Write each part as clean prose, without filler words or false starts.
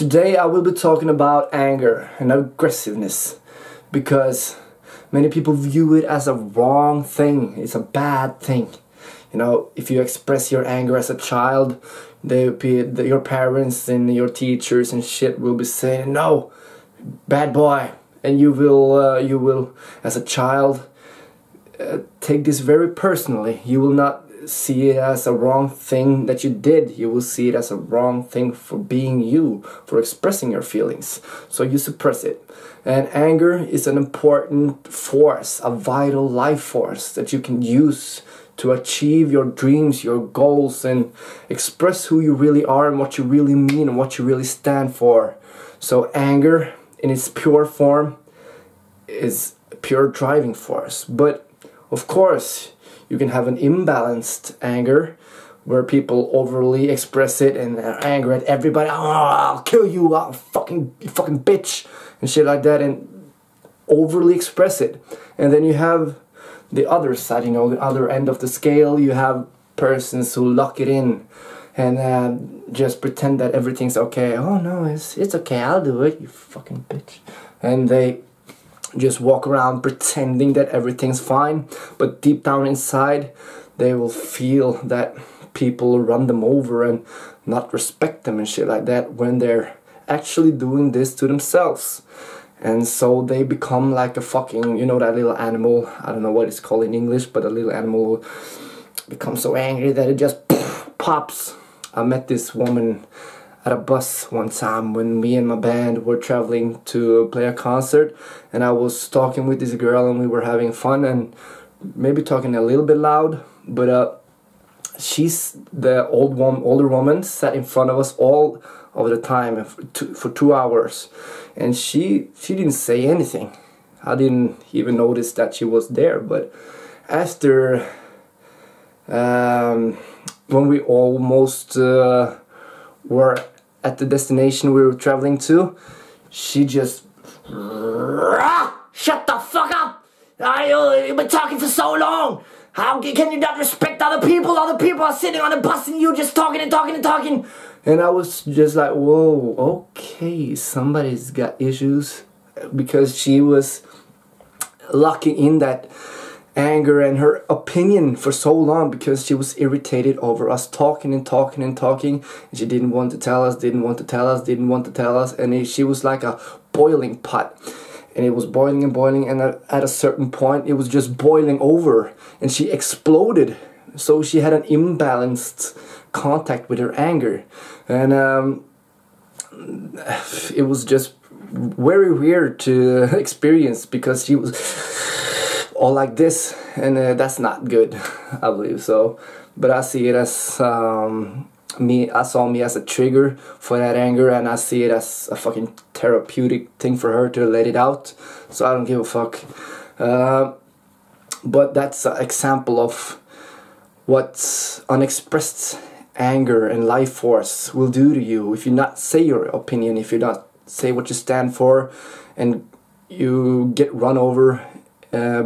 Today I will be talking about anger and aggressiveness because many people view it as a wrong thing. It's a bad thing. You know, if you express your anger as a child, your parents and your teachers and shit will be saying, "No, bad boy," and you will as a child take this very personally. You will not see it as a wrong thing that you did. You will see it as a wrong thing for being you, for expressing your feelings. So you suppress it. And anger is an important force, a vital life force that you can use to achieve your dreams, your goals, and express who you really are and what you really mean and what you really stand for. So anger in its pure form is a pure driving force. But of course, you can have an imbalanced anger where people overly express it and are angry at everybody. "Oh, I'll kill you, you fucking bitch," and shit like that, and overly express it. And then you have the other side, you know, the other end of the scale. You have persons who lock it in and just pretend that everything's okay. "Oh no, it's okay, I'll do it, you fucking bitch." And they just walk around pretending that everything's fine, but deep down inside they will feel that people run them over and not respect them and shit like that when they're actually doing this to themselves. And so they become like a fucking, you know, that little animal, I don't know what it's called in English, but a little animal becomes so angry that it just pops. I met this woman at a bus one time when me and my band were traveling to play a concert, and I was talking with this girl and we were having fun and maybe talking a little bit loud, but she's the older woman sat in front of us all of the time for 2 hours, and she didn't say anything. I didn't even notice that she was there. But after when we almost were at the destination we were traveling to, she just "Shut the fuck up! You've been talking for so long. How can you not respect other people? Other people are sitting on the bus and you just talking and talking and talking." And I was just like, whoa, okay, somebody's got issues, because she was locking in that anger and her opinion for so long because she was irritated over us talking and talking and talking, and she didn't want to tell us, and she was like a boiling pot, and it was boiling and boiling, and at a certain point it was just boiling over and she exploded. So she had an imbalanced contact with her anger, and it was just very weird to experience because she was all like this, and that's not good, I believe so. But I see it as I saw me as a trigger for that anger, and I see it as a fucking therapeutic thing for her to let it out. So I don't give a fuck. But that's an example of what unexpressed anger and life force will do to you if you not say your opinion, if you not say what you stand for, and you get run over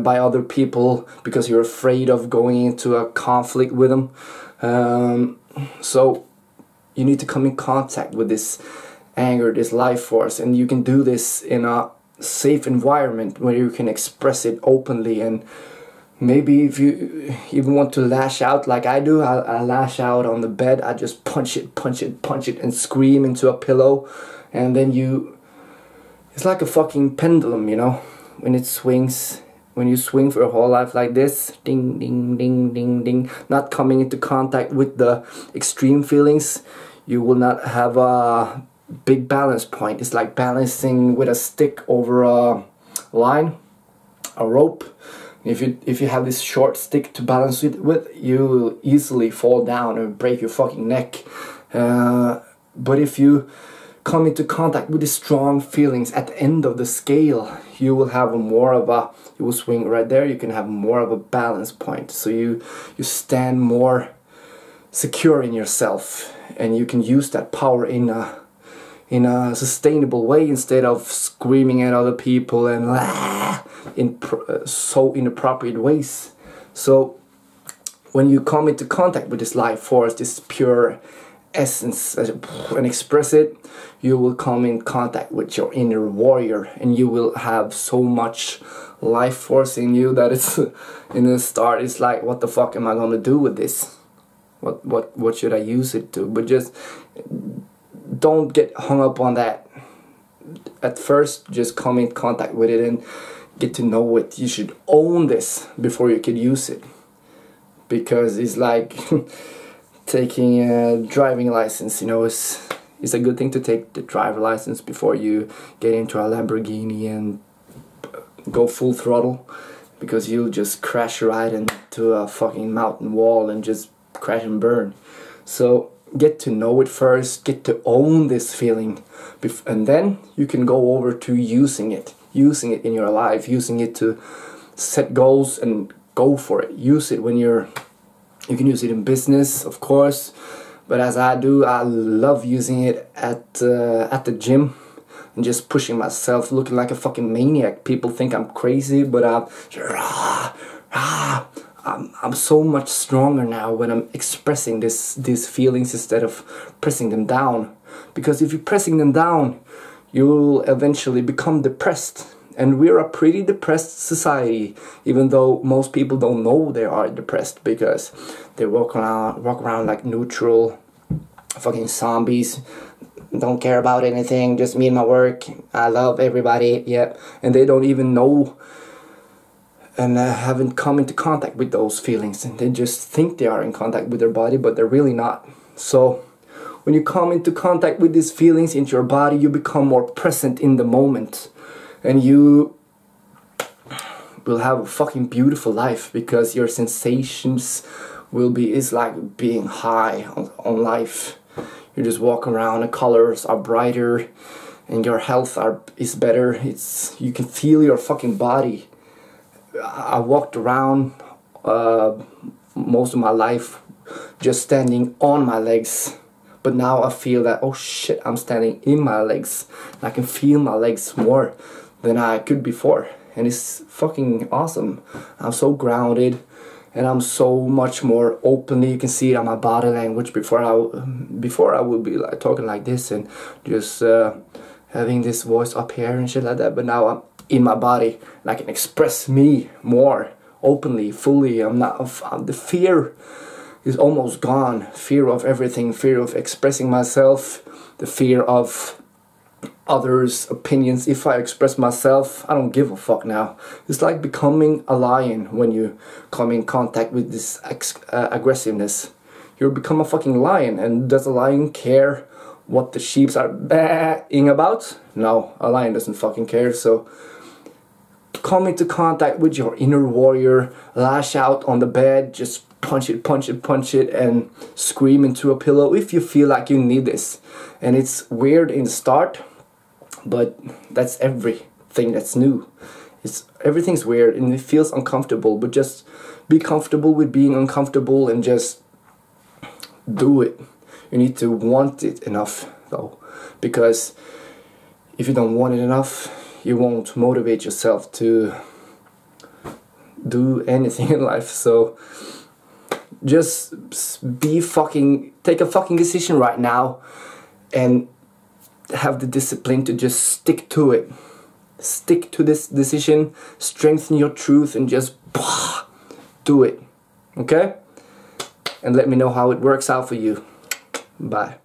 by other people because you're afraid of going into a conflict with them. So you need to come in contact with this anger, this life force, and you can do this in a safe environment where you can express it openly. And maybe if you even want to lash out like I do, I lash out on the bed. I just punch it and scream into a pillow, and then it's like a fucking pendulum, you know, when it swings. When you swing for your whole life like this, ding, ding, ding, ding, ding, not coming into contact with the extreme feelings, you will not have a big balance point. It's like balancing with a stick over a line, a rope. If you have this short stick to balance it with, you will easily fall down and break your fucking neck. But if you come into contact with the strong feelings at the end of the scale, you will have you will swing right there. You can have more of a balance point, so you stand more secure in yourself, and you can use that power in a sustainable way instead of screaming at other people and in so inappropriate ways. So when you come into contact with this life force, this pure essence and express it, you will come in contact with your inner warrior, and you will have so much life force in you that it's in the start it's like, what the fuck am I gonna do with this? What should I use it to? But just don't get hung up on that. At first, just come in contact with it and get to know it. You should own this before you could use it, because it's like taking a driving license. You know, it's a good thing to take the driver license before you get into a Lamborghini and go full throttle, because you'll just crash right into a fucking mountain wall and just crash and burn. So get to know it first, get to own this feeling, and then you can go over to using it in your life, using it to set goals and go for it. Use it when you can use it in business, of course, but as I do, I love using it at the gym and just pushing myself, looking like a fucking maniac. People think I'm crazy, but I'm so much stronger now when I'm expressing these feelings instead of pressing them down. Because if you're pressing them down, you'll eventually become depressed. And we're a pretty depressed society, even though most people don't know they are depressed, because they walk around like neutral fucking zombies. Don't care about anything, just me and my work. I love everybody, yeah. And they don't even know and haven't come into contact with those feelings, and they just think they are in contact with their body, but they're really not. So when you come into contact with these feelings into your body, you become more present in the moment, and you will have a fucking beautiful life, because your sensations will be, it's like being high on life. You just walk around, the colors are brighter, and your health is better. You can feel your fucking body. I walked around most of my life just standing on my legs, but now I feel that, oh shit, I'm standing in my legs. I can feel my legs more than I could before, and it's fucking awesome. I'm so grounded, and I'm so much more openly. You can see it on my body language. Before I would be like talking like this and just having this voice up here and shit like that, but now I'm in my body and I can express me more openly, fully. The fear is almost gone. Fear of everything, fear of expressing myself, the fear of others' opinions. If I express myself, I don't give a fuck now. It's like becoming a lion when you come in contact with this aggressiveness. You become a fucking lion, and does a lion care what the sheeps are baying about? No, a lion doesn't fucking care. So come into contact with your inner warrior, lash out on the bed, just punch it, and scream into a pillow if you feel like you need this. And it's weird in the start, but that's everything that's new. Everything's weird and it feels uncomfortable, but just be comfortable with being uncomfortable and just do it. You need to want it enough though, because if you don't want it enough, you won't motivate yourself to do anything in life. So just take a fucking decision right now and have the discipline to just stick to it. Stick to this decision, strengthen your truth, and just do it. Okay? And let me know how it works out for you. Bye.